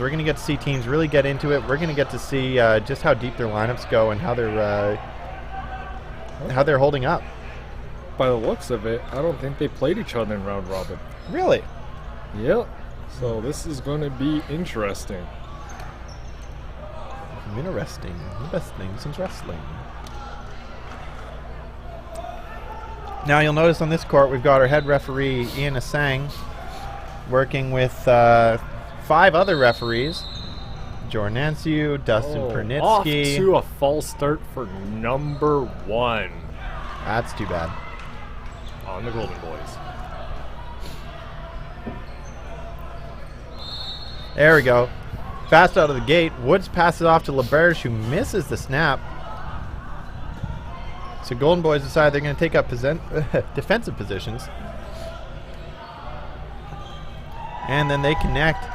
We're going to get to see teams really get into it. We're going to get to see just how deep their lineups go and how they're holding up. By the looks of it, I don't think they played each other in round robin. Really? Yep. So this is going to be interesting. Interesting. The best thing since wrestling. Now you'll notice on this court we've got our head referee Ian Asang working with 5 other referees. Jordan Ansiu, Dustin Pernitsky. Off to a false start for number 1. That's too bad. On the Golden Boys. There we go. Fast out of the gate. Woods passes off to LeBerge, who misses the snap. So Golden Boys decide they're going to take up defensive positions. And then they connect.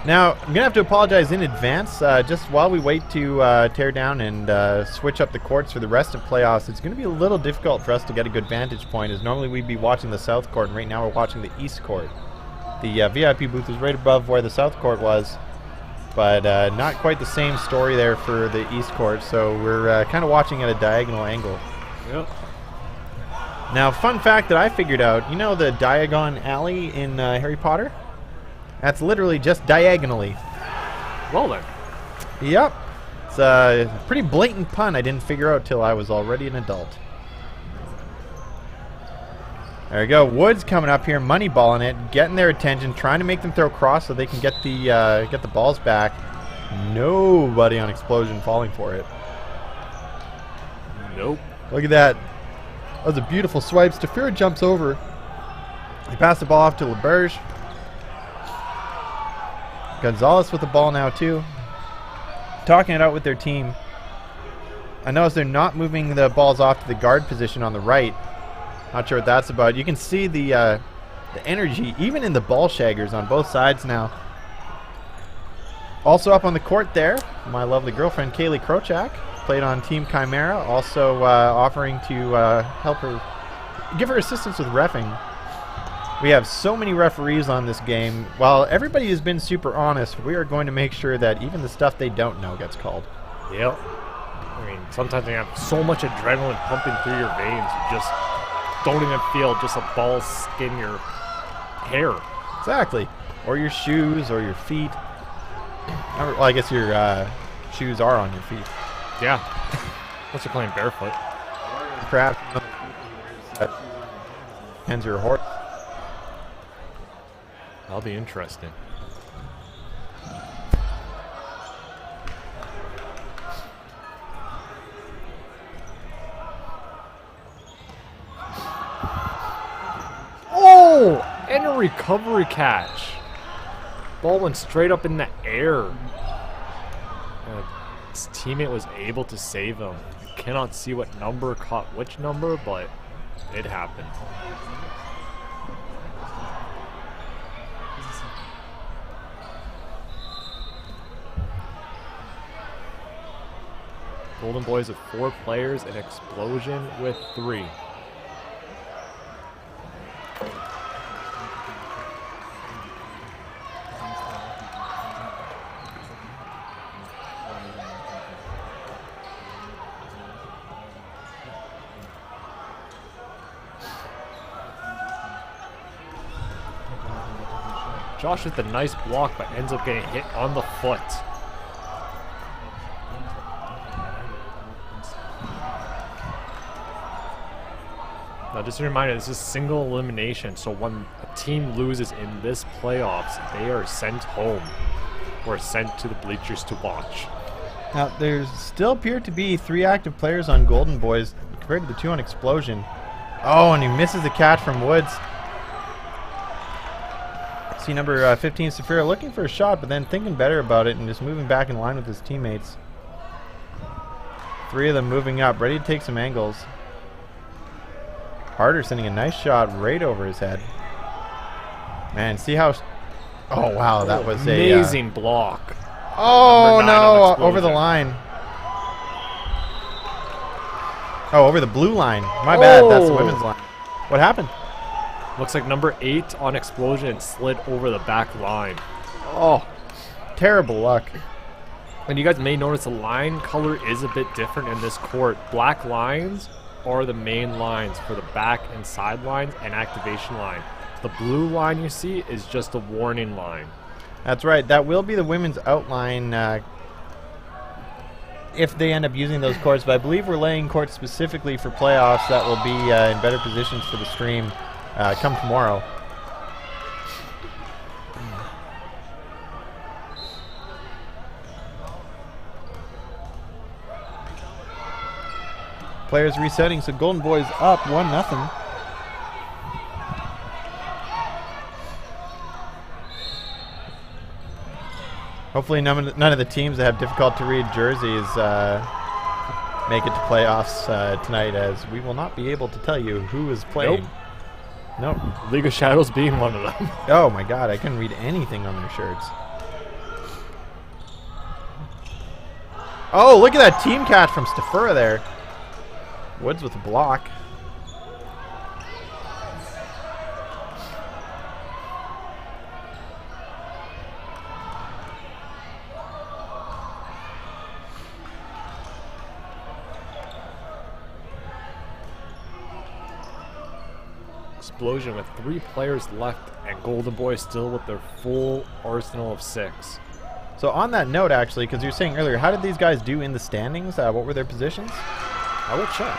Now, I'm going to have to apologize in advance. Just while we wait to tear down and switch up the courts for the rest of playoffs, it's going to be a little difficult for us to get a good vantage point, as normally we'd be watching the south court, and right now we're watching the east court. The VIP booth is right above where the south court was, but not quite the same story there for the east court, so we're kind of watching at a diagonal angle. Yep. Now, fun fact that I figured out, you know the Diagon Alley in Harry Potter? That's literally just diagonally. Well then. Yep. It's a pretty blatant pun I didn't figure out till I was already an adult. There we go. Woods coming up here, moneyballing it, getting their attention, trying to make them throw cross so they can get the balls back. Nobody on Explosion falling for it. Nope. Look at that. That was a beautiful swipe. Stafira jumps over. He passed the ball off to LeBerge. Gonzalez with the ball now too. Talking it out with their team. I notice they're not moving the balls off to the guard position on the right. Not sure what that's about. You can see the energy even in the ball shaggers on both sides now. Also up on the court there, my lovely girlfriend Kaylee Krochak played on Team Chimera, also offering to help her, give her assistance with reffing. We have so many referees on this game. While everybody has been super honest, we are going to make sure that even the stuff they don't know gets called. Yep. I mean, sometimes they have so much adrenaline pumping through your veins, you just don't even feel just a ball skin your hair. Exactly. Or your shoes or your feet. Well, I guess your shoes are on your feet. Yeah. Unless you're playing barefoot. Perhaps hands your horse. That'll be interesting. Oh! And a recovery catch. Ball went straight up in the air. And his teammate was able to save him. You cannot see what number caught which number, but it happened. Golden Boys with 4 players, and Explosion with 3. Josh with the nice block, but ends up getting hit on the foot. Now, just a reminder, this is single elimination, so when a team loses in this playoffs, they are sent home or sent to the bleachers to watch. Now, there still appear to be 3 active players on Golden Boys compared to the 2 on Explosion. Oh, and he misses the catch from Woods. See number 15, Safira, looking for a shot, but then thinking better about it and just moving back in line with his teammates. 3 of them moving up, ready to take some angles. Harder sending a nice shot right over his head. Man, see how... Oh, wow, that was amazing block. Oh, no, over the line. Oh, over the blue line. My bad, that's the women's line. What happened? Looks like number 8 on Explosion slid over the back line. Oh. terrible luck. And you guys may notice the line color is a bit different in this court. Black lines are the main lines for the back and side lines and activation line. The blue line you see is just a warning line. That's right. That will be the women's outline if they end up using those courts. But I believe we're laying courts specifically for playoffs that will be in better positions for the stream come tomorrow. Players resetting, so Golden Boys up 1-0. Hopefully none of the teams that have difficult to read jerseys make it to playoffs tonight, as we will not be able to tell you who is playing. Nope. League of Shadows being one of them. Oh my god, I couldn't read anything on their shirts. Oh, look at that team catch from Stafura there. Woods with a block. Explosion with 3 players left, and Golden Boys still with their full arsenal of 6. So on that note, actually, because you were saying earlier, how did these guys do in the standings? What were their positions? I will check.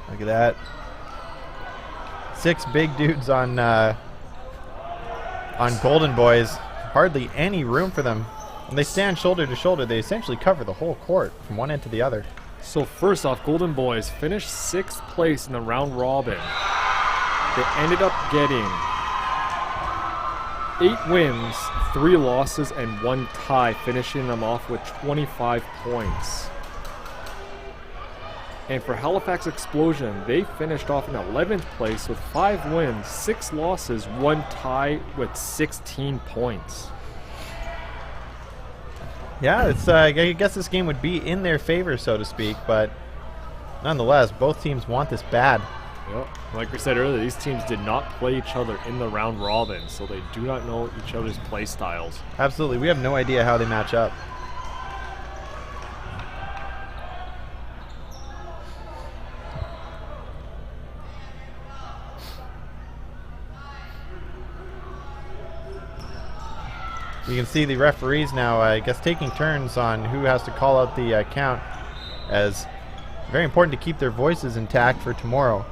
Look at that. 6 big dudes on Golden Boys. Hardly any room for them. When they stand shoulder to shoulder, they essentially cover the whole court from one end to the other. So first off, Golden Boys finished 6th place in the round robin. They ended up getting 8 wins, 3 losses, and 1 tie, finishing them off with 25 points. And for Halifax Explosion, they finished off in 11th place with 5 wins, 6 losses, 1 tie with 16 points. Yeah, it's. I guess this game would be in their favor, so to speak, but nonetheless, both teams want this bad. Yep. Like we said earlier, these teams did not play each other in the round robin, so they do not know each other's play styles. Absolutely, we have no idea how they match up. You can see the referees now, I guess, taking turns on who has to call out the count, as very important to keep their voices intact for tomorrow.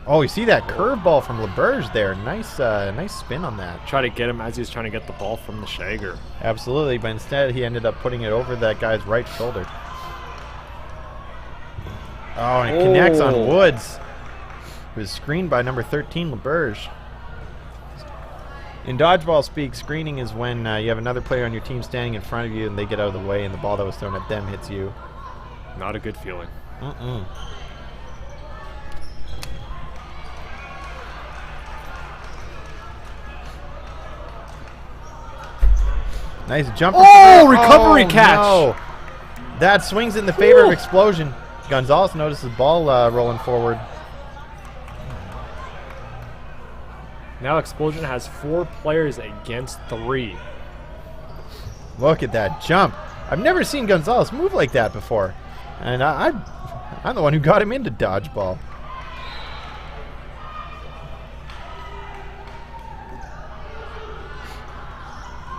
Oh, you see that curveball from LeBurge there. Nice spin on that. Try to get him as he's trying to get the ball from the Shagger. Absolutely, but instead he ended up putting it over that guy's right shoulder. Oh, and it connects on Woods, who is screened by number 13, LeBurge. In dodgeball speak, screening is when you have another player on your team standing in front of you and they get out of the way and the ball that was thrown at them hits you. Not a good feeling. Nice jumper. Oh, recovery catch. No. That swings in the favor of Explosion. Gonzalez notices the ball rolling forward. Now Explosion has 4 players against 3. Look at that jump. I've never seen Gonzalez move like that before. And I'm the one who got him into dodgeball.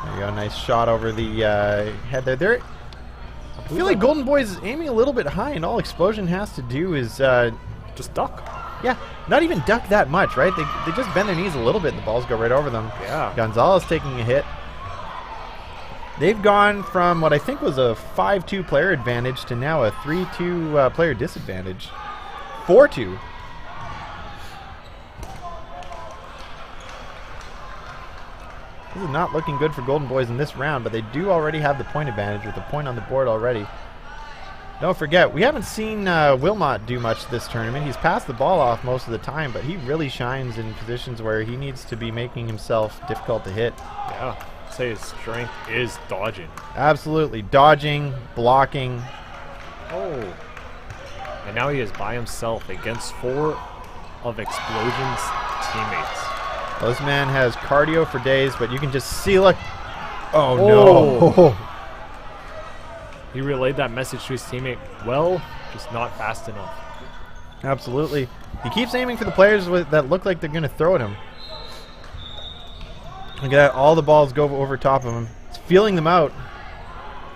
There you go, nice shot over the head there. I feel like Golden Boys is aiming a little bit high, and all Explosion has to do is just duck. Yeah, not even duck that much, right? They just bend their knees a little bit, and the balls go right over them. Yeah. Gonzalez taking a hit. They've gone from what I think was a 5-2 player advantage to now a 3-2 player disadvantage. 4-2. This is not looking good for Golden Boys in this round, but they do already have the point advantage with a point on the board already. Don't forget, we haven't seen Wilmot do much this tournament. He's passed the ball off most of the time, but he really shines in positions where he needs to be making himself difficult to hit. Yeah, I'd say his strength is dodging. Absolutely. Dodging, blocking. Oh. And now he is by himself against 4 of Explosion's teammates. Well, this man has cardio for days, but you can just see, look. Oh, no. He relayed that message to his teammate well, just not fast enough. Absolutely. He keeps aiming for the players that look like they're going to throw at him. Look at that. All the balls go over top of him. He's feeling them out.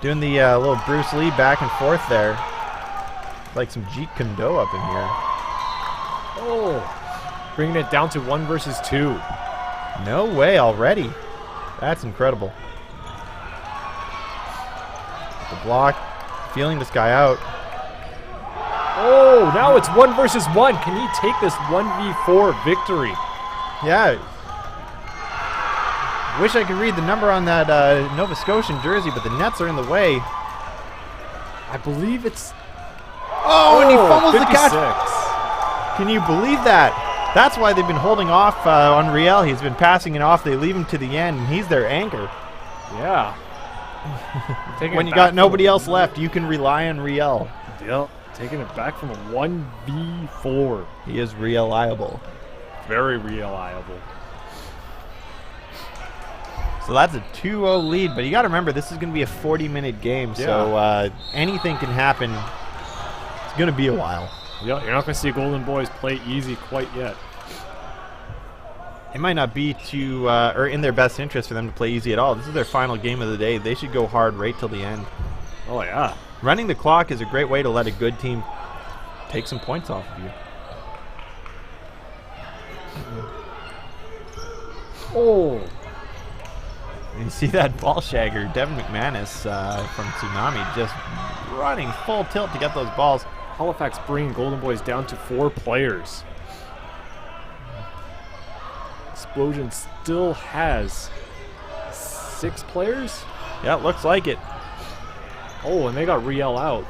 Doing the little Bruce Lee back and forth there. Like some Jeet Kune Do up in here. Oh, bringing it down to 1 versus 2. No way already. That's incredible. The block, feeling this guy out. Oh, now it's 1 versus 1. Can he take this 1v4 victory? Yeah. Wish I could read the number on that Nova Scotian jersey, but the nets are in the way. I believe it's... Oh, and he fumbles 56. the catch. Can you believe that? That's why they've been holding off on Riel. He's been passing it off. They leave him to the end, and he's their anchor. Yeah. When you got nobody else left, you can rely on Riel. Yep. Taking it back from a 1v4. He is reliable. Very reliable. So that's a 2-0 lead, but you got to remember this is going to be a 40-minute game, so anything can happen. It's going to be a while. Yeah, you're not going to see Golden Boys play easy quite yet. It might not be too, or in their best interest for them to play easy at all. This is their final game of the day. They should go hard right till the end. Oh, yeah. Running the clock is a great way to let a good team take some points off of you. Oh. And you see that ball shagger, Devin McManus from Tsunami, just running full tilt to get those balls. Halifax bringing Golden Boys down to 4 players. Explosion still has 6 players? Yeah, it looks like it. Oh, and they got Riel out,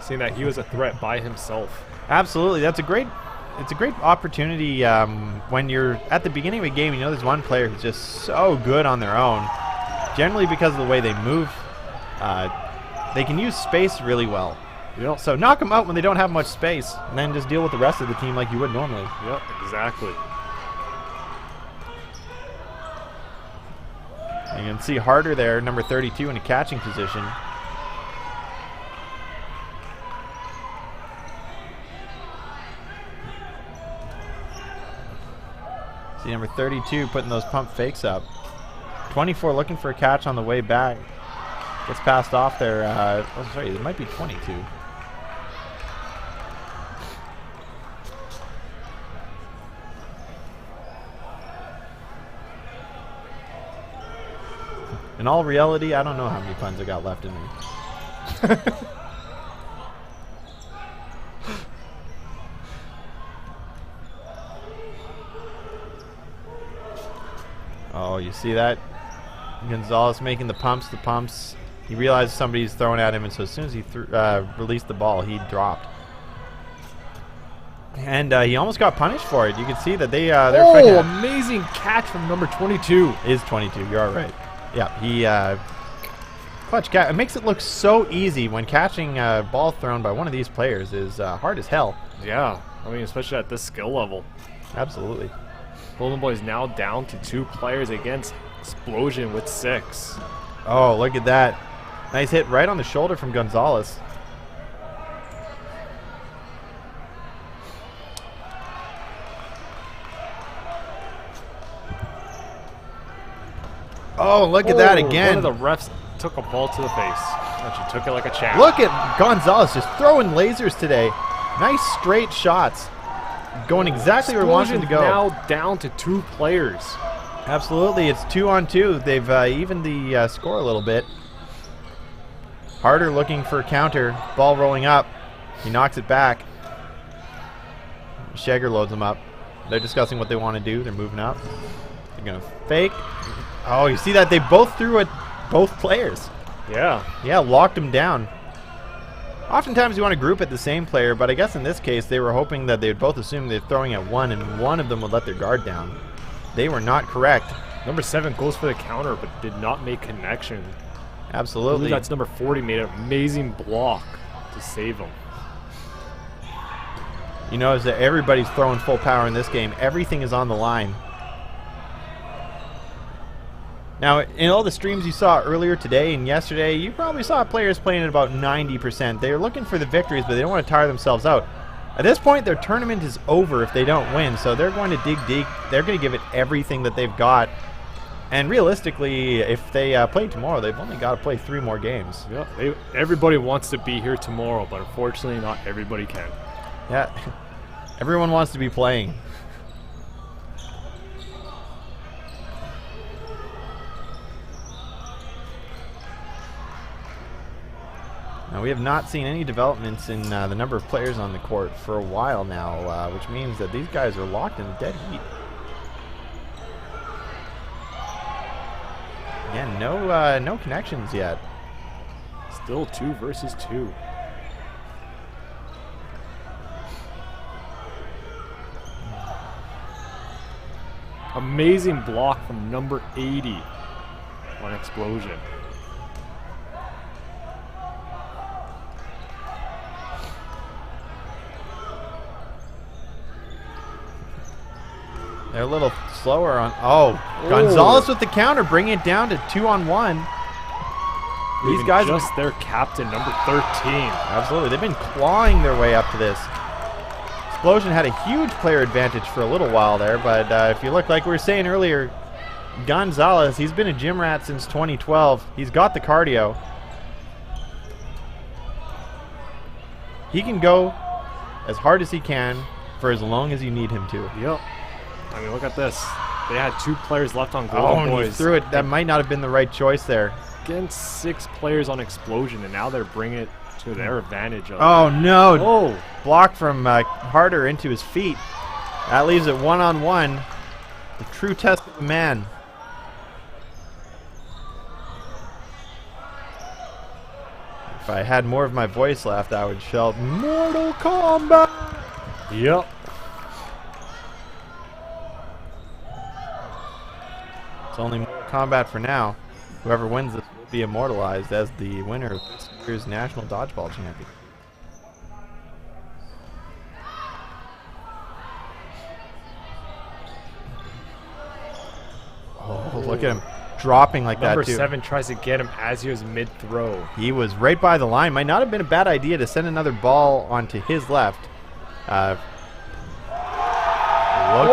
seeing that he was a threat by himself. Absolutely, it's a great opportunity when you're at the beginning of a game. You know, there's one player who's just so good on their own. Generally, because of the way they move, they can use space really well. Yep. So knock them out when they don't have much space, and then just deal with the rest of the team like you would normally. Yep, exactly. You can see Harder there, number 32, in a catching position. See number 32 putting those pump fakes up. 24 looking for a catch on the way back. Gets passed off there. Oh, sorry, it might be 22. In all reality, I don't know how many puns I got left in me. Oh, you see that? Gonzalez making the pumps. He realized somebody's throwing at him, and so as soon as he released the ball, he dropped. And he almost got punished for it. You can see that they're amazing catch from number 22. Is 22. You're all right. Yeah, he clutch catch. It makes it look so easy when catching a ball thrown by one of these players is hard as hell. Yeah, I mean, especially at this skill level. Absolutely. Golden Boys now down to 2 players against Explosion with 6. Oh, look at that. Nice hit right on the shoulder from Gonzalez. Oh, look at that again. One of the refs took a ball to the face. And she took it like a champ. Look at Gonzalez just throwing lasers today. Nice straight shots. Going exactly where he wants them to go. Now down to 2 players. Absolutely, it's 2-on-2. They've evened the score a little bit. Harder looking for a counter. Ball rolling up. He knocks it back. Shagger loads them up. They're discussing what they want to do. They're moving up. They're going to fake. Oh, you see that? They both threw at both players. Yeah. Yeah, locked them down. Oftentimes you want to group at the same player, but I guess in this case they were hoping that they would both assume they're throwing at one and one of them would let their guard down. They were not correct. Number 7 goes for the counter but did not make connection. Absolutely. That's number 40 made an amazing block to save him. You notice that everybody's throwing full power in this game. Everything is on the line. Now, in all the streams you saw earlier today and yesterday, you probably saw players playing at about 90%. They're looking for the victories, but they don't want to tire themselves out. At this point, their tournament is over if they don't win, so they're going to dig deep. They're going to give it everything that they've got. And realistically, if they play tomorrow, they've only got to play 3 more games. Yeah, everybody wants to be here tomorrow, but unfortunately, not everybody can. Yeah, everyone wants to be playing. Now, we have not seen any developments in the number of players on the court for a while now, which means that these guys are locked in a dead heat. Again, no connections yet. Still 2 versus 2. Amazing block from number 80 on Explosion. They're a little slower on. Oh, Gonzalez with the counter, bringing it down to 2-on-1. These guys just their captain, number 13. Absolutely, they've been clawing their way up to this. Explosion had a huge player advantage for a little while there, but if you look, like we were saying earlier, Gonzalez, he's been a gym rat since 2012. He's got the cardio. He can go as hard as he can for as long as you need him to. Yep. I mean, look at this. They had 2 players left on Golden Boys. He threw it. That might not have been the right choice there. Against 6 players on Explosion, and now they're bringing it to their advantage. Oh, no. Oh. Blocked from Harder into his feet. That leaves it 1-on-1. The true test of a man. If I had more of my voice left, I would shout, Mortal Kombat! Yep. It's only Mortal Kombat for now. Whoever wins this will be immortalized as the winner of this year's National Dodgeball Champion. Oh, look at him dropping like that, too. Number 7 tries to get him as he was mid-throw. He was right by the line. Might not have been a bad idea to send another ball onto his left. Look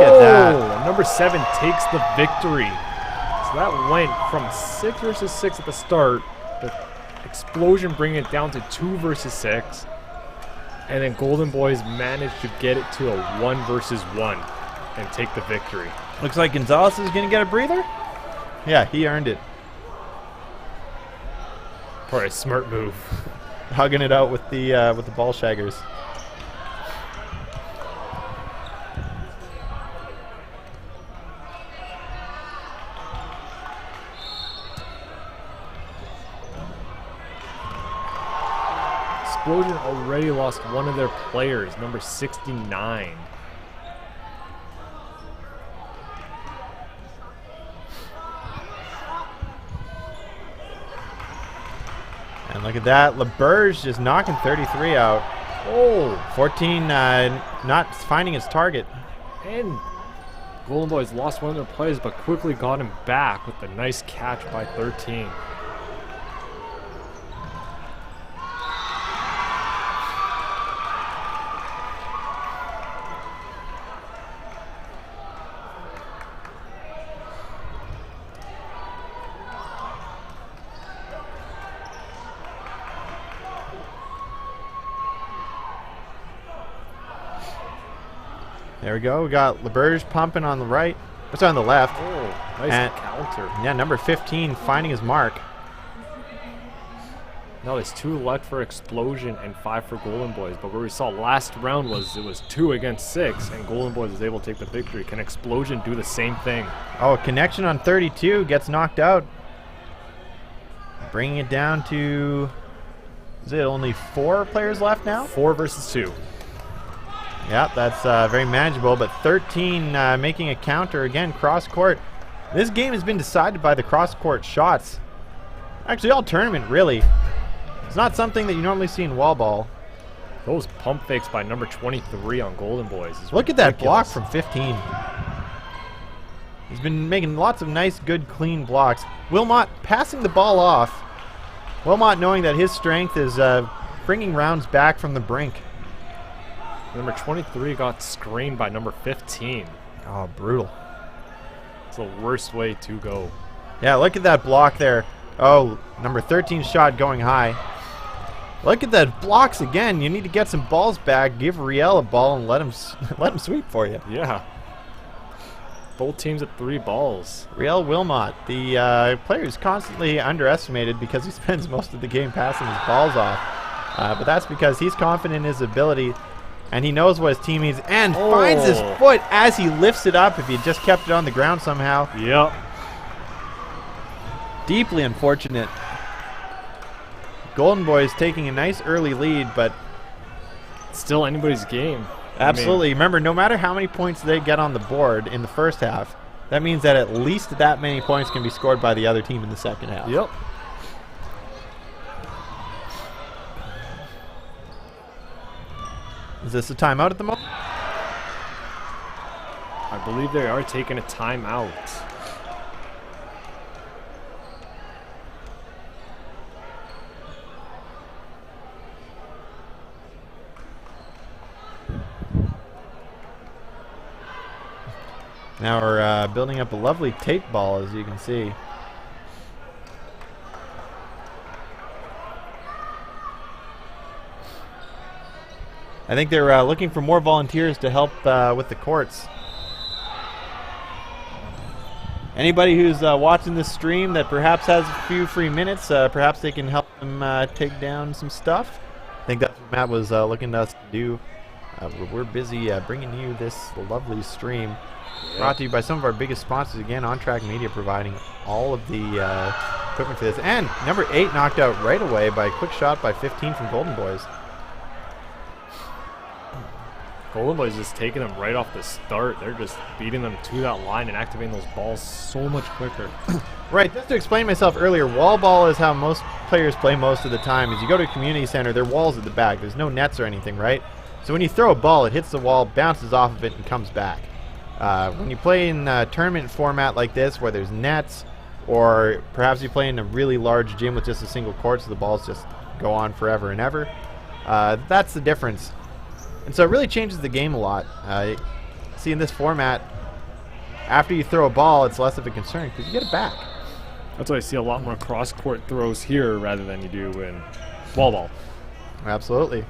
at that. Number 7 takes the victory. So that went from 6 versus 6 at the start. The Explosion bringing it down to 2 versus 6. And then Golden Boys managed to get it to a 1 versus 1 and take the victory. Looks like Gonzalez is going to get a breather. Yeah, he earned it. Probably a smart move. Hugging it out with the ball shaggers. Explosion already lost one of their players, number 69. And look at that, LeBurge just knocking 33 out. Oh, 14 not finding his target. And Golden Boys lost one of their players, but quickly got him back with a nice catch by 13. There we go. We got LeBurge pumping on the right. What's on the left? Oh, nice counter. Yeah, number 15 finding his mark. No, there's 2 left for Explosion and 5 for Golden Boys. But what we saw last round was it was 2 against 6, and Golden Boys was able to take the victory. Can Explosion do the same thing? Oh, a connection on 32 gets knocked out. Bringing it down to, is it only 4 players left now? 4 versus 2. Yeah, that's very manageable, but 13 making a counter again, cross-court. This game has been decided by the cross-court shots. Actually, all tournament, really. It's not something that you normally see in wall ball. Those pump fakes by number 23 on Golden Boys is Look at that block ridiculous. from 15. He's been making lots of nice, good, clean blocks. Wilmot passing the ball off. Wilmot knowing that his strength is bringing rounds back from the brink. Number 23 got screened by number 15. Oh, brutal. It's the worst way to go. Yeah, look at that block there. Oh, number 13 shot going high. Look at that blocks again. You need to get some balls back. Give Riel a ball and let him sweep for you. Yeah. Both teams at 3 balls. Riel Wilmot, the player who's constantly underestimated because he spends most of the game passing his balls off. But that's because he's confident in his ability and he knows what his team needs and finds his foot as he lifts it up. If he just kept it on the ground somehow. Yep. Deeply unfortunate. Golden Boys taking a nice early lead, but Still anybody's game. absolutely. Remember, no matter how many points they get on the board in the first half, that means that at least that many points can be scored by the other team in the second half. Yep. Is this a timeout at the moment? I believe they are taking a timeout. Now we're building up a lovely tape ball, as you can see. I think they're looking for more volunteers to help with the courts. Anybody who's watching this stream that perhaps has a few free minutes, perhaps they can help them take down some stuff. I think that's what Matt was looking to us to do. We're busy bringing you this lovely stream. Brought to you by some of our biggest sponsors, again, On Track Media, providing all of the equipment for this. And number 8 knocked out right away by a quick shot by 15 from Golden Boys. Golden Boys just taking them right off the start. They're just beating them to that line and activating those balls so much quicker. Right, just to explain myself earlier, wall ball is how most players play most of the time. As you go to a community center, there are walls at the back. There's no nets or anything, right? So when you throw a ball, it hits the wall, bounces off of it, and comes back. When you play in a tournament format like this where there's nets, or perhaps you play in a really large gym with just a single court so the balls just go on forever and ever, that's the difference. And so it really changes the game a lot. See, in this format, after you throw a ball, it's less of a concern because you get it back. That's why I see a lot more cross-court throws here rather than you do in wall ball. Absolutely.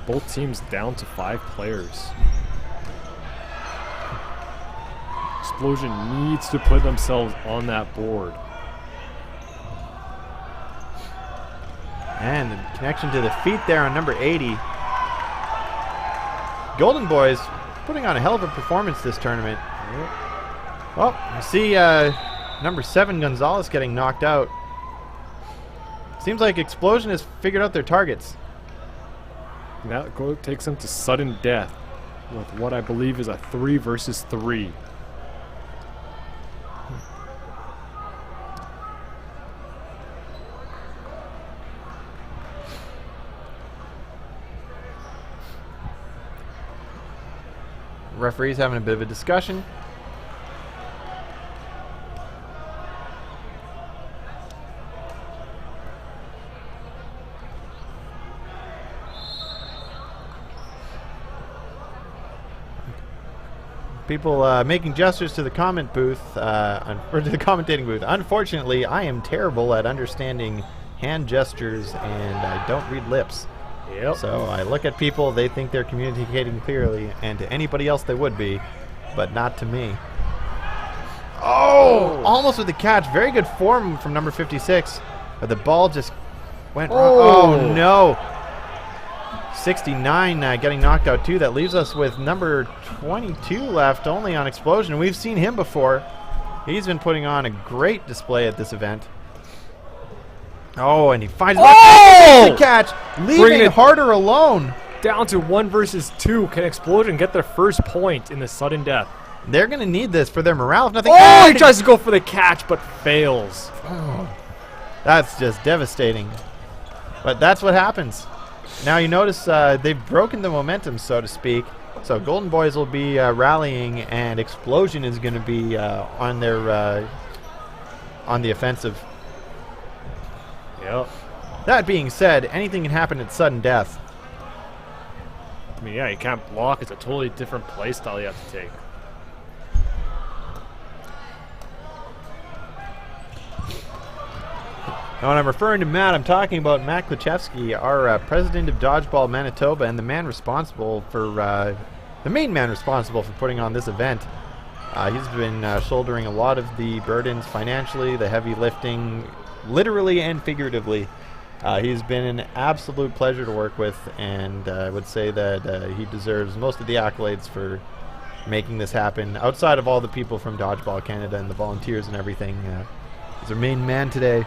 Both teams down to 5 players. Explosion needs to put themselves on that board. And the connection to the feet there on number 80. Golden Boys putting on a hell of a performance this tournament. Well, you see number 7 Gonzalez getting knocked out. Seems like Explosion has figured out their targets. That goal takes them to sudden death with what I believe is a 3 versus 3. Referees having a bit of a discussion. People making gestures to the comment booth, or to the commentating booth. Unfortunately, I am terrible at understanding hand gestures, and I don't read lips. Yep. So I look at people, they think they're communicating clearly, and to anybody else they would be, but not to me. Oh! Almost with the catch. Very good form from number 56, but the ball just went wrong. Oh, no. 69 getting knocked out too. That leaves us with number 22 left only on Explosion. We've seen him before. He's been putting on a great display at this event. Oh, and he finds the catch, leaving Harder alone. Down to 1 versus 2. Can Explosion get their first point in the sudden death? They're going to need this for their morale. If nothing. Oh, he tries to go for the catch, but fails. Oh, that's just devastating. But that's what happens. Now you notice they've broken the momentum, so to speak. So Golden Boys will be rallying, and Explosion is going to be on their on the offensive. Yep. That being said, anything can happen at sudden death. I mean, yeah, you can't block. It's a totally different play style you have to take. Now, when I'm referring to Matt, I'm talking about Matt Kluchevsky, our president of Dodgeball Manitoba, and the man responsible for the main man responsible for putting on this event. He's been shouldering a lot of the burdens financially, the heavy lifting, literally and figuratively. He's been an absolute pleasure to work with, and I would say that he deserves most of the accolades for making this happen. Outside of all the people from Dodgeball Canada and the volunteers and everything, he's our main man today.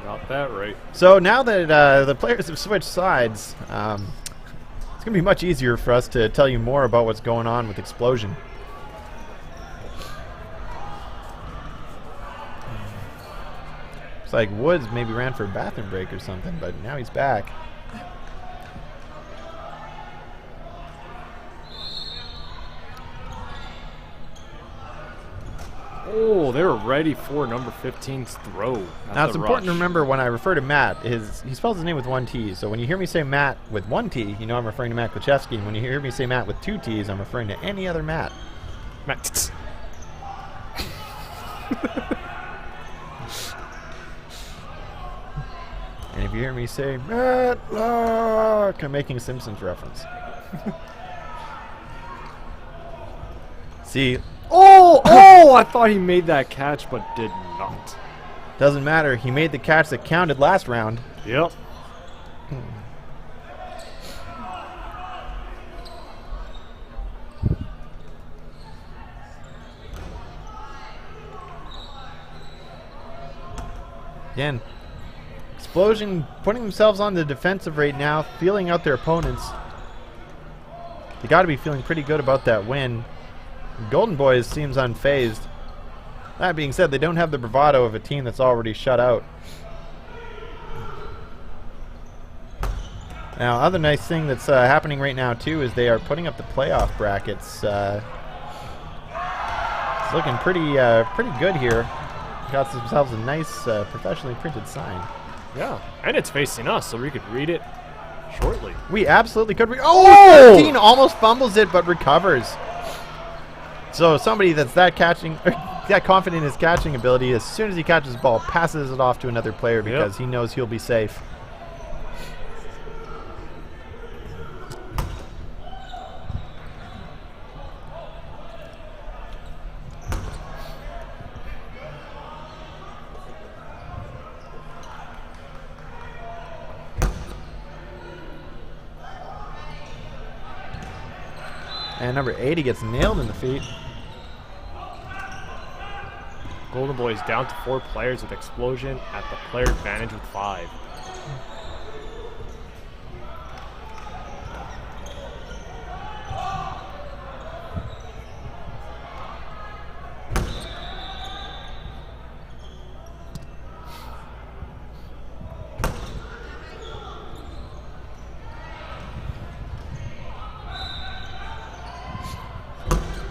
Got that right. So now that the players have switched sides, it's going to be much easier for us to tell you more about what's going on with Explosion. It's like Woods maybe ran for a bathroom break or something, but now he's back. Oh, they were ready for number 15's throw. Now, it's important to remember when I refer to Matt, he spells his name with one T. So when you hear me say Matt with one T, you know I'm referring to Matt Kluchevsky. And when you hear me say Matt with two T's, I'm referring to any other Matt. Matt. And if you hear me say Matlock, I'm making a Simpsons reference. See... Oh! I thought he made that catch, but did not. Doesn't matter. He made the catch that counted last round. Yep. Again, Explosion putting themselves on the defensive right now, feeling out their opponents. They got to be feeling pretty good about that win. Golden Boys seems unfazed. That being said, they don't have the bravado of a team that's already shut out. Now, other nice thing that's happening right now too is they are putting up the playoff brackets. It's looking pretty good here. Got themselves a nice professionally printed sign. Yeah, and it's facing us, so we could read it shortly. We absolutely could. Oh! 13 almost fumbles it, but recovers. So somebody that's that confident in his catching ability, as soon as he catches the ball, passes it off to another player because he knows he'll be safe. And number 80 gets nailed in the feet. Golden Boys down to 4 players with Explosion at the player advantage with 5.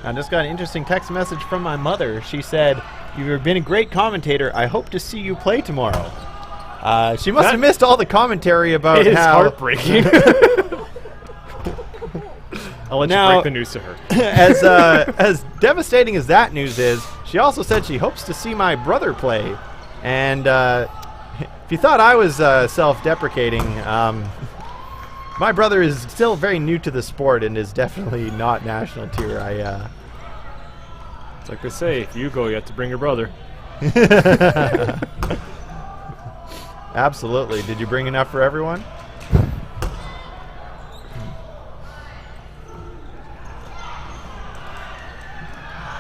I just got an interesting text message from my mother. She said, "You've been a great commentator. I hope to see you play tomorrow." She must have missed all the commentary about it is how heartbreaking. I'll let you break the news to her. as devastating as that news is, she also said she hopes to see my brother play. And if you thought I was self-deprecating, my brother is still very new to the sport and is definitely not national tier. It's like they say, if you go, you have to bring your brother. Absolutely. Did you bring enough for everyone?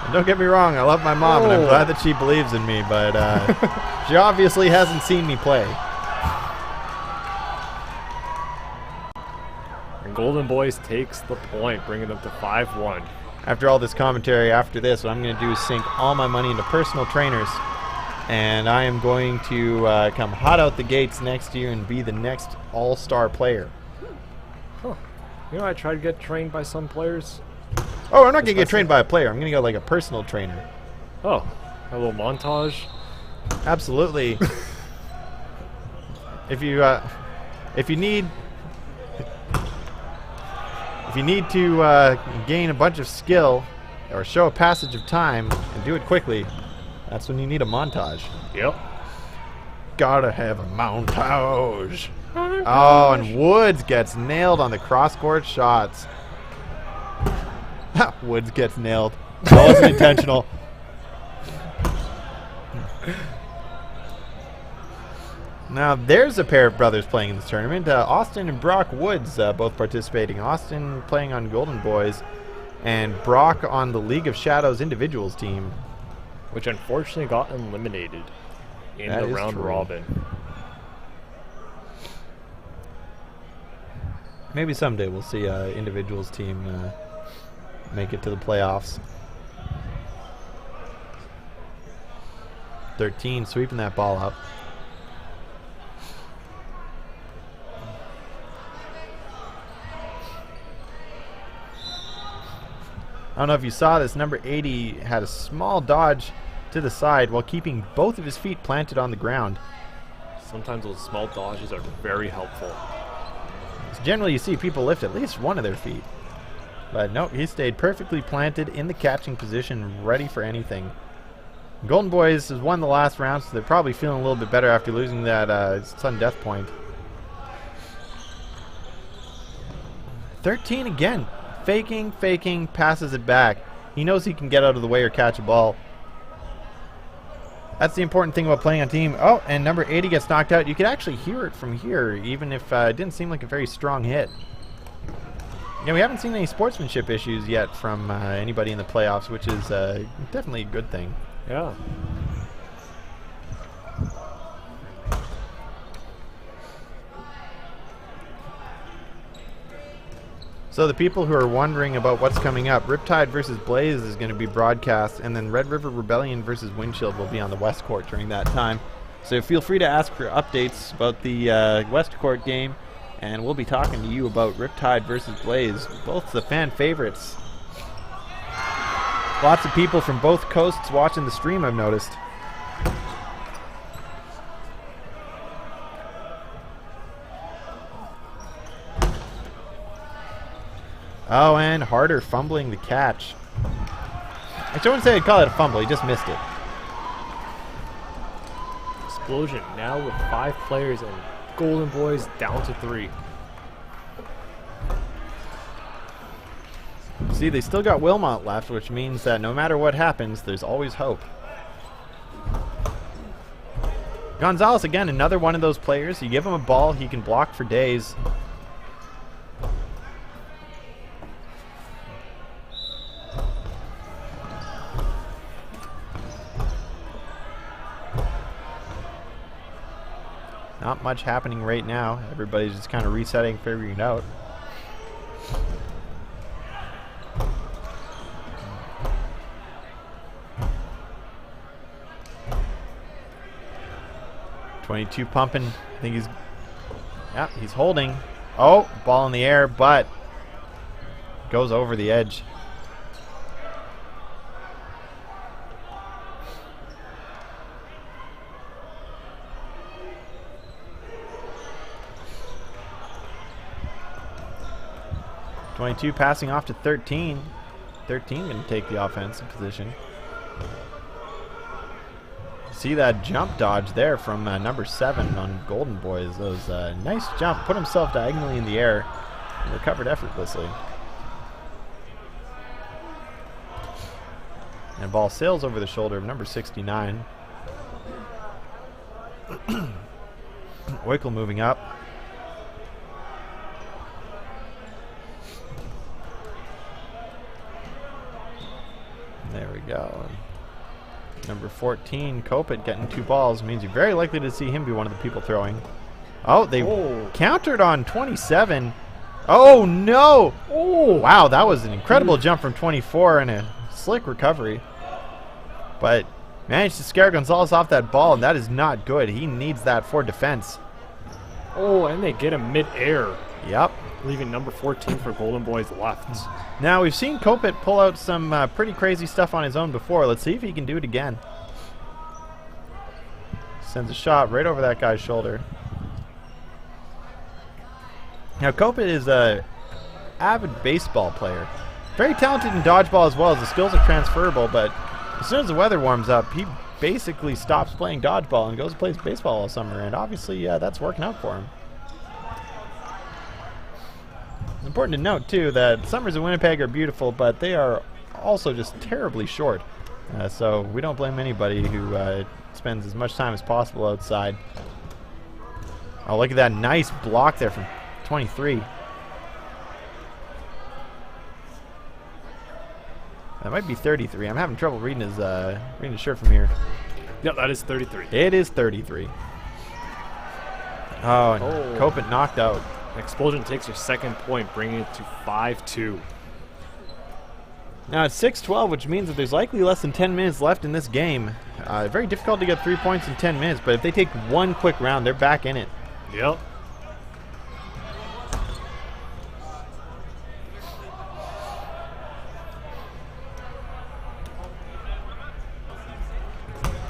And don't get me wrong, I love my mom and I'm glad that she believes in me, but she obviously hasn't seen me play. And Golden Boys takes the point, bringing them to 5-1. After all this commentary, after this, what I'm going to do is sink all my money into personal trainers. And I am going to come hot out the gates next year and be the next all-star player. Huh. You know, I tried to get trained by some players. Oh, I'm not going to get trained by a player. I'm going to go like a personal trainer. Oh, a little montage? Absolutely. If you need to gain a bunch of skill or show a passage of time and do it quickly, that's when you need a montage. Yep. Gotta have a montage. Oh, and Woods gets nailed on the cross-court shots. Woods gets nailed. That wasn't intentional. Now, there's a pair of brothers playing in this tournament. Austin and Brock Woods both participating. Austin playing on Golden Boys, and Brock on the League of Shadows individuals team. Which unfortunately got eliminated in That the is round true. robin. Maybe someday we'll see individuals team make it to the playoffs. 13 sweeping that ball up. I don't know if you saw this, number 80 had a small dodge to the side while keeping both of his feet planted on the ground. Sometimes those small dodges are very helpful. So generally you see people lift at least one of their feet. But no, he stayed perfectly planted in the catching position, ready for anything. Golden Boys has won the last round, so they're probably feeling a little bit better after losing that sudden death point. 13 again. Faking, passes it back. He knows he can get out of the way or catch a ball. That's the important thing about playing on team. Oh, and number 80 gets knocked out. You could actually hear it from here, even if it didn't seem like a very strong hit. Yeah, we haven't seen any sportsmanship issues yet from anybody in the playoffs, which is definitely a good thing. Yeah. So the people who are wondering about what's coming up, Riptide versus Blaze is going to be broadcast, and then Red River Rebellion versus Windshield will be on the West Court during that time. So feel free to ask for updates about the West Court game, and we'll be talking to you about Riptide versus Blaze, both the fan favorites. Lots of people from both coasts watching the stream, I've noticed. Oh, and Harder fumbling the catch. Actually, I wouldn't say I'd call it a fumble. He just missed it. Explosion now with 5 players and Golden Boys down to 3. See, they still got Wilmot left, which means that no matter what happens, there's always hope. Gonzalez, again, another one of those players. You give him a ball, he can block for days. Not much happening right now. Everybody's just kind of resetting, figuring it out. .22 pumping. I think he's holding. Oh, ball in the air, but goes over the edge. .22 passing off to 13. 13 going to take the offensive position. See that jump dodge there from number 7 on Golden Boys. That was a nice jump. Put himself diagonally in the air and recovered effortlessly. And ball sails over the shoulder of number 69. Oikel moving up. There we go. Number 14, Kopit, getting 2 balls means you're very likely to see him be one of the people throwing. Oh, they countered on 27. Oh, no! Oh, wow, that was an incredible jump from 24 and a slick recovery. But Managed to scare Gonzalez off that ball, and that is not good. He needs that for defense. Oh, and they get him mid-air. Yep. Leaving number 14 for Golden Boys left. Now, we've seen Kopit pull out some pretty crazy stuff on his own before. Let's see if he can do it again. Sends a shot right over that guy's shoulder. Now, Kopit is a avid baseball player. Very talented in dodgeball as well, as the skills are transferable, but as soon as the weather warms up, he basically stops playing dodgeball and goes and plays baseball all summer, and obviously that's working out for him. It's important to note, too, that summers in Winnipeg are beautiful, but they are also just terribly short. So we don't blame anybody who spends as much time as possible outside. Oh, look at that nice block there from 23. That might be 33. I'm having trouble reading his shirt from here. Yep, that is 33. It is 33. Oh, and Kopit knocked out. Explosion takes your second point, bringing it to 5-2. Now it's 6-12, which means that there's likely less than 10 minutes left in this game. Very difficult to get 3 points in 10 minutes, but if they take one quick round, they're back in it. Yep.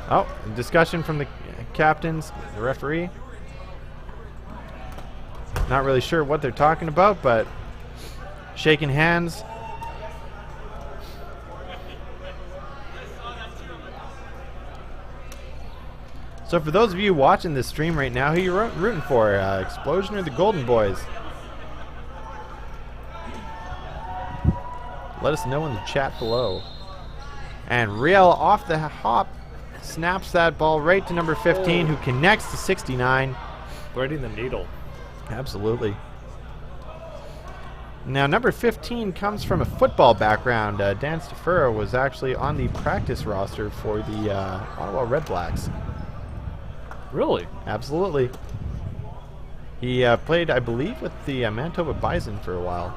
Oh, discussion from the captains, the referee. Not really sure what they're talking about, but shaking hands. So for those of you watching this stream right now, who you're rooting for, Explosion or the Golden Boys? Let us know in the chat below. And Riel off the hop snaps that ball right to number 15, who connects to 69. Threading the needle. Absolutely. Now, number 15 comes from a football background. Dan Stafuro was actually on the practice roster for the Ottawa Red Blacks. Really? Absolutely. He played, I believe, with the Manitoba Bison for a while.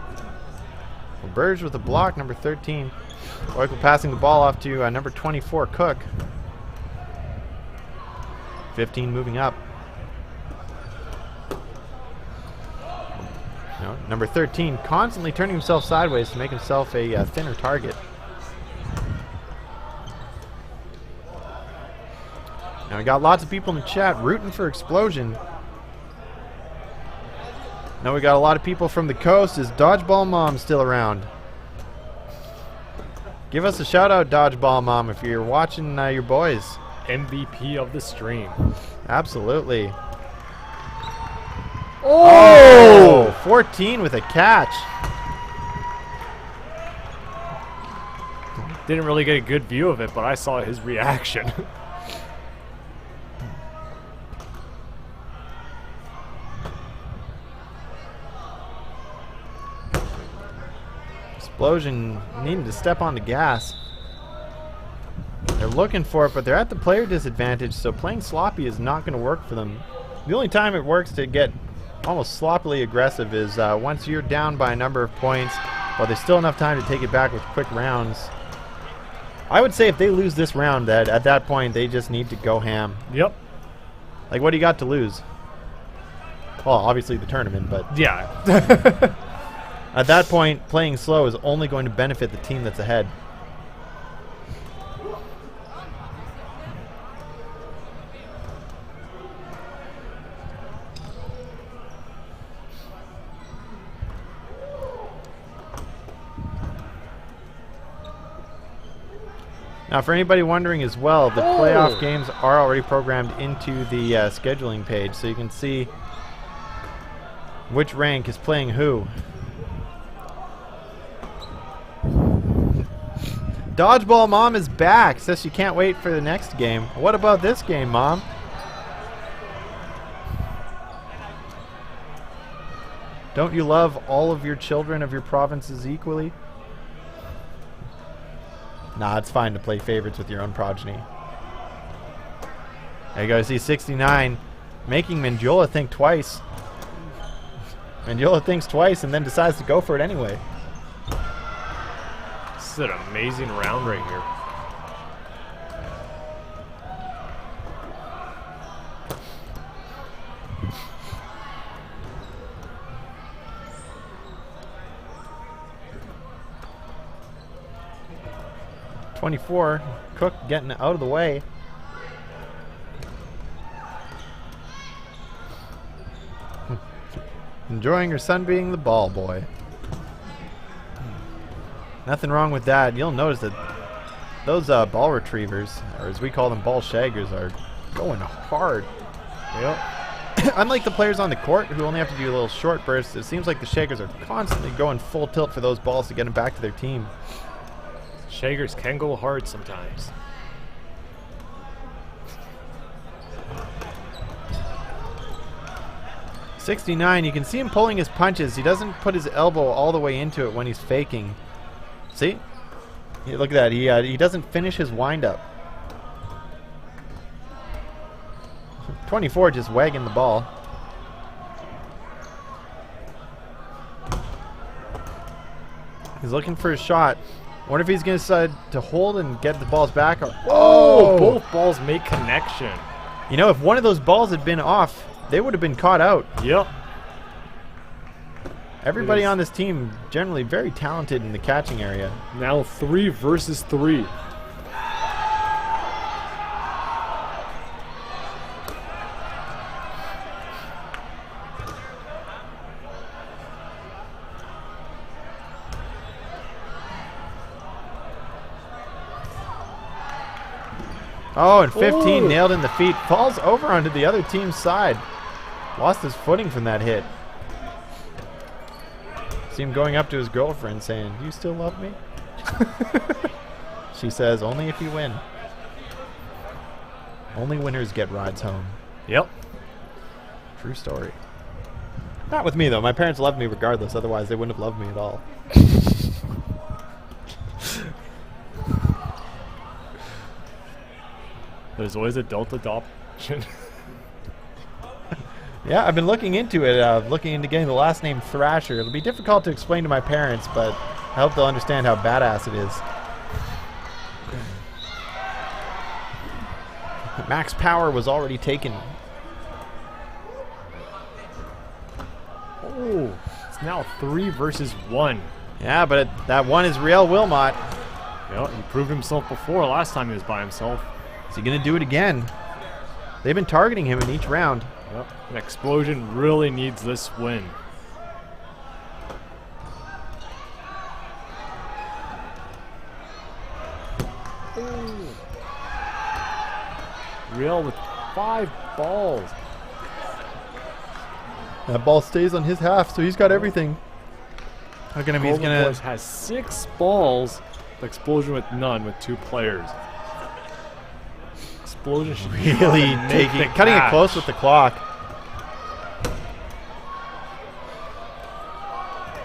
Burge with a block, number 13. Oikel passing the ball off to number 24, Cook. 15 moving up. No, number 13 constantly turning himself sideways to make himself a thinner target. Now we got lots of people in the chat rooting for Explosion. Now we got a lot of people from the coast. Is Dodgeball Mom still around? Give us a shout out, Dodgeball Mom, if you're watching your boys. MVP of the stream. Absolutely. Oh! 14 with a catch. Didn't really get a good view of it, but I saw his reaction. Explosion needing to step on the gas. They're looking for it, but they're at the player disadvantage, so playing sloppy is not going to work for them. The only time it works to get almost sloppily aggressive is once you're down by a number of points, but there's still enough time to take it back with quick rounds. I would say if they lose this round, that at that point they just need to go ham. Yep. Like, what do you got to lose? Well, obviously the tournament, but yeah. at that point, playing slow is only going to benefit the team that's ahead. Now, for anybody wondering as well, the playoff games are already programmed into the scheduling page, so you can see which rank is playing who. Dodgeball Mom is back. Says she can't wait for the next game. What about this game, Mom? Don't you love all of your children of your provinces equally? Nah, it's fine to play favorites with your own progeny. There you go, see 69, making Mendiola think twice. Mendiola thinks twice and then decides to go for it anyway. This is an amazing round right here. 24. Cook getting out of the way. Enjoying her son being the ball boy. Nothing wrong with that. You'll notice that those ball retrievers, or as we call them, ball shaggers, are going hard. Yep. Unlike the players on the court who only have to do little short bursts, it seems like the shakers are constantly going full tilt for those balls to get them back to their team. Shagers can go hard sometimes. .69, you can see him pulling his punches. He doesn't put his elbow all the way into it when he's faking. See? Look at that. He doesn't finish his windup. 24 just wagging the ball. He's looking for a shot. Wonder if he's going to decide to hold and get the balls back. Or, oh! Both balls make connection. You know, if one of those balls had been off, they would have been caught out. Yep. Everybody on this team generally very talented in the catching area. Now 3 versus 3. Oh, and 15 nailed in the feet. Falls over onto the other team's side. Lost his footing from that hit. See him going up to his girlfriend saying, "Do you still love me?" She says, "Only if you win." Only winners get rides home. Yep. True story. Not with me, though. My parents loved me regardless. Otherwise, they wouldn't have loved me at all. There's always adult adoption. Yeah, I've been looking into it, looking into getting the last name Thrasher. It'll be difficult to explain to my parents, but I hope they'll understand how badass it is. Max power was already taken. Oh, it's now 3 versus 1. Yeah, but that one is Real Wilmot. Yeah, he proved himself before. Last time he was by himself. Is he going to do it again? They've been targeting him in each round. Yep. An Explosion really needs this win. Ooh. Real with 5 balls. That ball stays on his half, so he's got everything. Look at him, he's Golden going Boys to... has 6 balls. Explosion with none, with 2 players. Explosion should Really cutting it close with the clock.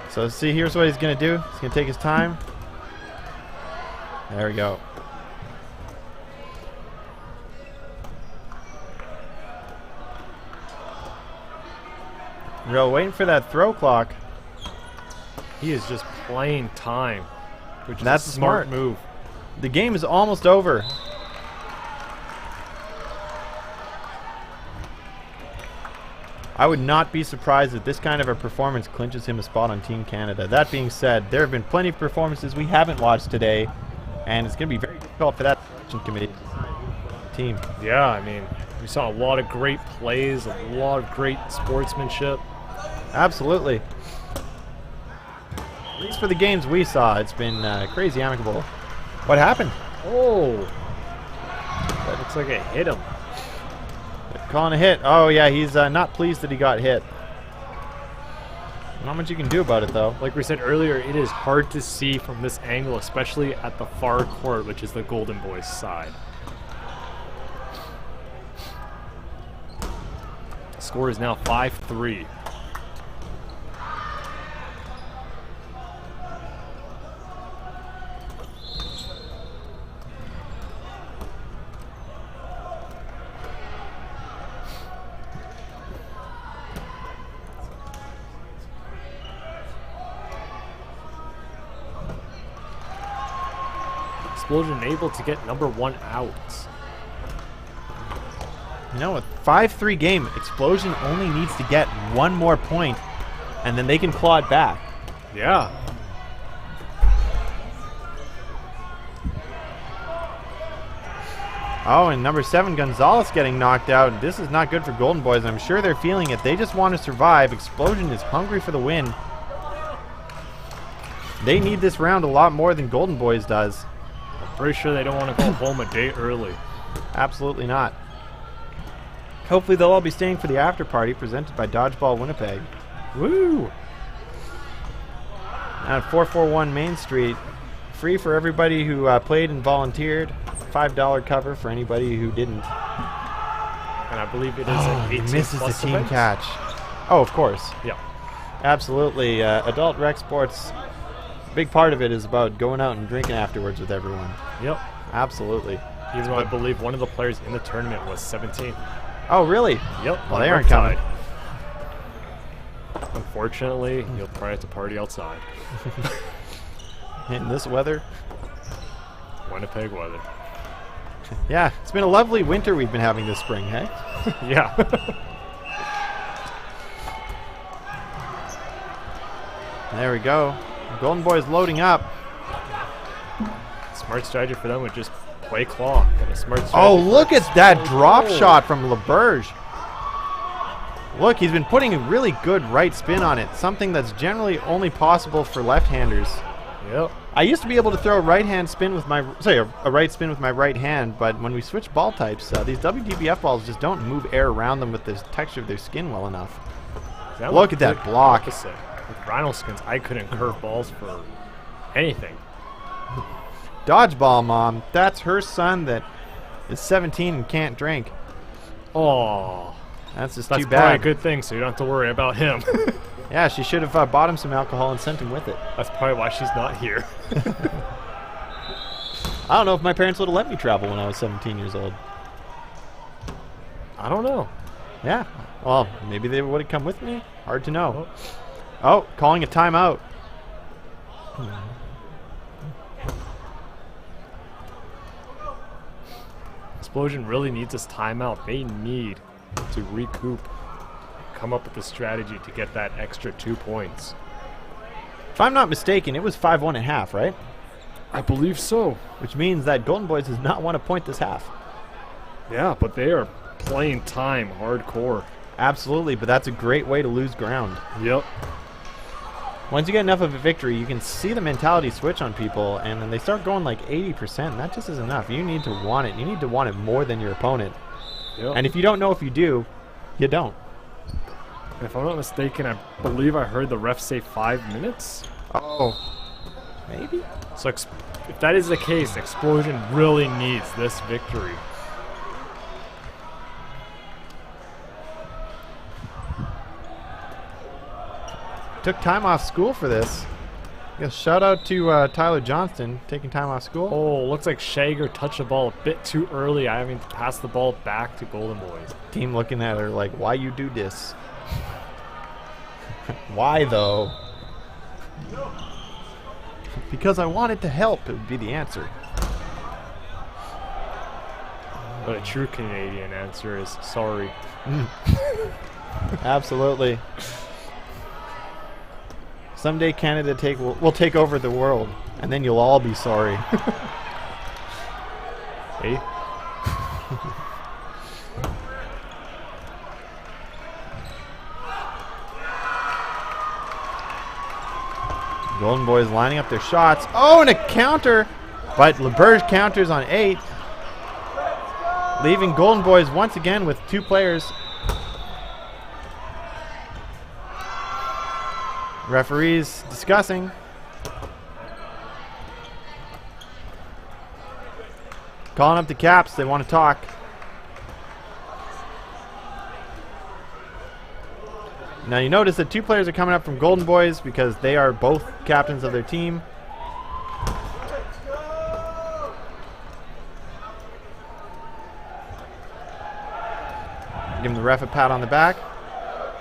So see, here's what he's going to do. He's going to take his time. There we go. Real waiting for that throw clock. He is just playing time, which is That's a smart smart. move. The game is almost over. I would not be surprised if this kind of a performance clinches him a spot on Team Canada. That being said, there have been plenty of performances we haven't watched today, and it's going to be very difficult for that selection committee to decide which team. Yeah, I mean, we saw a lot of great plays, a lot of great sportsmanship. Absolutely. At least for the games we saw, it's been crazy amicable. What happened? Oh, that looks like it hit him. Calling a hit. Oh, yeah, he's not pleased that he got hit. Not much you can do about it, though. Like we said earlier, it is hard to see from this angle, especially at the far court, which is the Golden Boys side. Score is now 5-3. Explosion able to get number 1 out. You know, a 5-3 game, Explosion only needs to get 1 more point, and then they can claw it back. Yeah. Oh, and number 7, Gonzalez getting knocked out. This is not good for Golden Boys. I'm sure they're feeling it. They just want to survive. Explosion is hungry for the win. They need this round a lot more than Golden Boys does. I'm pretty sure they don't want to go home a day early. Absolutely not. Hopefully they'll all be staying for the after party presented by Dodgeball Winnipeg. Woo! At 441 Main Street. Free for everybody who played and volunteered. $5 cover for anybody who didn't. And I believe it is an 18 misses the plus team event. catch. Oh, of course. Yeah. Absolutely. Adult rec sports, big part of it is about going out and drinking afterwards with everyone. Yep. Absolutely. Even though I believe one of the players in the tournament was 17. Oh, really? Yep. Well, they aren't coming. Unfortunately, you'll probably have to party outside. In this weather? Winnipeg weather. Yeah, it's been a lovely winter we've been having this spring, hey? Yeah. There we go. Golden Boys loading up. Smart strategy for them would just play clock. And a smart strategy Oh, look for at that drop goal. shot from LeBurge. Look, he's been putting a really good right spin on it, something that's generally only possible for left-handers. Yep. I used to be able to throw a right-hand spin with my, a right spin with my right hand, but when we switch ball types, these WDBF balls just don't move air around them with the texture of their skin well enough. Look at that block. Opposite. With Rhino skins, I couldn't curve balls for anything. Dodgeball mom, that's her son that is 17 and can't drink. Oh, That's just that's too probably a bad. good thing, so you don't have to worry about him. Yeah, she should have bought him some alcohol and sent him with it. That's probably why she's not here. I don't know if my parents would have let me travel when I was 17 years old. I don't know. Yeah, well, maybe they would have come with me. Hard to know. Oh, calling a timeout. Explosion really needs this timeout. They need to recoup, come up with a strategy to get that extra 2 points. If I'm not mistaken, it was 5-1 at half, right? I believe so. Which means that Golden Boys does not want to point this half. Yeah, but they are playing time hardcore. Absolutely, but that's a great way to lose ground. Yep. Once you get enough of a victory, you can see the mentality switch on people, and then they start going like 80%. That just is enough. You need to want it. You need to want it more than your opponent. Yep. And if you don't know if you do, you don't. If I'm not mistaken, I believe I heard the ref say 5 minutes. Oh. Maybe? So if that is the case, Explosion really needs this victory. Took time off school for this. Yes, shout out to Tyler Johnston taking time off school. Oh, looks like Shager touched the ball a bit too early. I having to pass the ball back to Golden Boys. Team looking at her like, why you do this? Why though? Because I wanted to help, it would be the answer. But a true Canadian answer is sorry. Absolutely. Someday Canada will take over the world, and then you'll all be sorry. Hey? Golden Boys lining up their shots. Oh, and a counter! But LeBurge counters on 8. Leaving Golden Boys once again with 2 players. Referees discussing. Calling up the Caps. They want to talk. Now you notice that 2 players are coming up from Golden Boys because they are both captains of their team. Give the ref a pat on the back.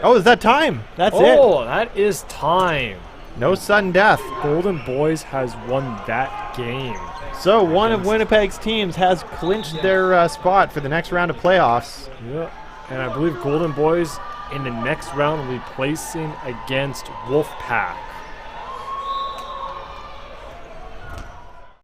Oh, is that time? That's it. Oh, that is time. No sudden death. Golden Boys has won that game. So one of Winnipeg's teams has clinched their spot for the next round of playoffs. Yep. And I believe Golden Boys in the next round will be placing against Wolfpack.